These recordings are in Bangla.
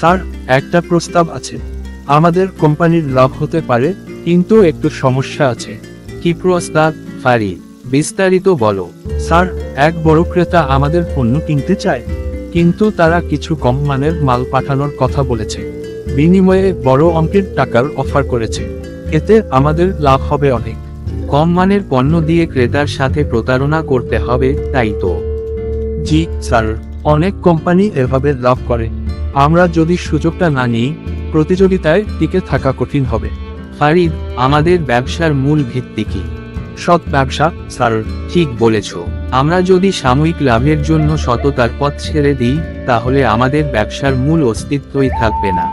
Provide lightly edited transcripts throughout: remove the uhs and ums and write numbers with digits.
স্যার, একটা প্রস্তাব আছে। আমাদের কোম্পানির লাভ হতে পারে, কিন্তু একটু সমস্যা আছে। কি প্রস্তাব ফারিদ, বিস্তারিত বলো। স্যার, এক বড় ক্রেতা আমাদের পণ্য কিনতে চায়, কিন্তু তারা কিছু কম মানের মাল পাঠানোর কথা বলেছে। বিনিময়ে বড় অঙ্কের টাকার অফার করেছে। এতে আমাদের লাভ হবে অনেক। কম মানের পণ্য দিয়ে ক্রেতার সাথে প্রতারণা করতে হবে, তাই তো? জি স্যার, অনেক কোম্পানি এভাবে লাভ করে। আমরা যদি সুযোগটা না নিই, প্রতিযোগিতায় টিকে থাকা কঠিন হবে। ফারিদ, আমাদের ব্যবসার মূল ভিত্তি কি? সৎ ব্যবসা স্যার। ঠিক বলেছ। আমরা যদি সাময়িক লাভের জন্য সততার পথ ছেড়ে দিই, তাহলে আমাদের ব্যবসার মূল অস্তিত্বই থাকবে না।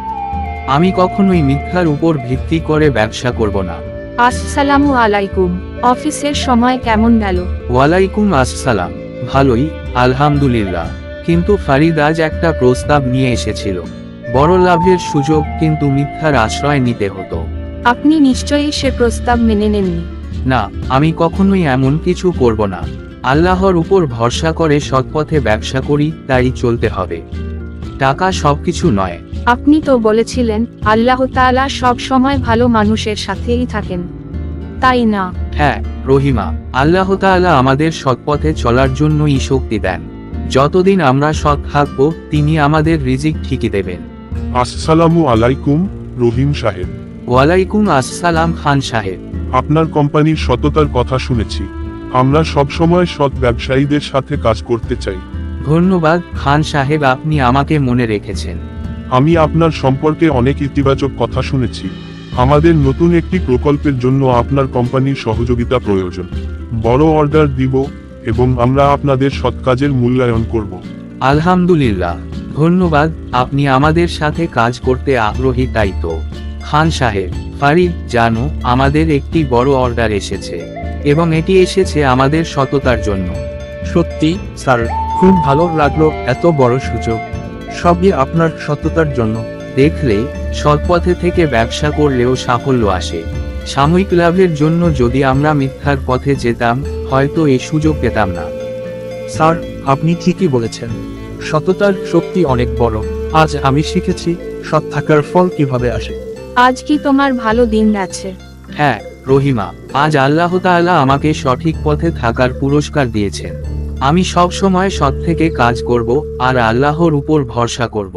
আমি কখনোই মিথ্যার উপর ভিত্তি করে ব্যবসা করব না। আসসালামু আলাইকুম। অফিসের সময় কেমন গেল? ওয়ালাইকুম আসসালাম। ভালোই, আলহামদুলিল্লাহ। কিন্তু ফারিদ আজ একটা প্রস্তাব নিয়ে এসেছিল। বড় লাভের সুযোগ, কিন্তু মিথ্যার আশ্রয় নিতে হতো। আপনি নিশ্চয়ই সে প্রস্তাব মেনে নেননি। না, আমি কখনোই এমন কিছু করব না। আল্লাহর উপর ভরসা করে সৎপথে ব্যবসা করি, তাই চলতে হবে। টাকা সবকিছু নয়। আপনি তো বলেছিলেন আল্লাহ তাআলা সব সময় ভালো মানুষের সাথেই থাকেন, তাই না? হ্যাঁ রহিমা, আল্লাহ তাআলা আমাদের সৎপথে চলার জন্যই শক্তি দেন। যতদিন আমরা সৎ থাকবো, তিনি আমাদের রিজিক ঠিকই দেবেন। আসসালামু আলাইকুম রহিম সাহেব। ওয়ালাইকুম আসসালাম খান সাহেব। আপনার কোম্পানির সততার কথা শুনেছি। আমরা সব সময় সৎ ব্যবসায়ীদের সাথে কাজ করতে চাই। ধন্যবাদ খান সাহেব, আপনি আমাকে মনে রেখেছেন। আমি আপনার সম্পর্কে অনেক ইতিবাচক কথা শুনেছি। আমাদের নতুন একটি প্রকল্পের জন্য আপনার কোম্পানির সহযোগিতা প্রয়োজন। বড় অর্ডার দিব এবং আমরা আপনাদের সৎ কাজের মূল্যায়ন করব। আলহামদুলিল্লাহ, ধন্যবাদ। আপনি আমাদের সাথে কাজ করতে আগ্রহী, তাই তো? খান সাহেব, ফারিদ জানো, আমাদের একটি বড় অর্ডার এসেছে, এবং এটি এসেছে আমাদের সততার জন্য। সত্যি স্যার, খুব ভালো লাগলো। এত বড় সুযোগ, সবই আপনার সততার জন্য। দেখলে, সৎপথে থেকে ব্যবসা করলেও সাফল্য আসে। সাময়িক লাভের জন্য যদি আমরা মিথ্যার পথে যেতাম, হয়তো এই সুযোগ পেতাম না। স্যার, আপনি ঠিকই বলেছেন। সততার শক্তি অনেক বড়। আজ আমি শিখেছি সৎ থাকার ফল কিভাবে আসে। আজ কি তোমার ভালো দিন গেছে? হ্যাঁ রহিমা, আজ আল্লাহ তাআলা আমাকে সঠিক পথে থাকার পুরস্কার দিয়েছেন। আমি সব সময় সৎ থেকে কাজ করব আর আল্লাহর উপর ভরসা করব।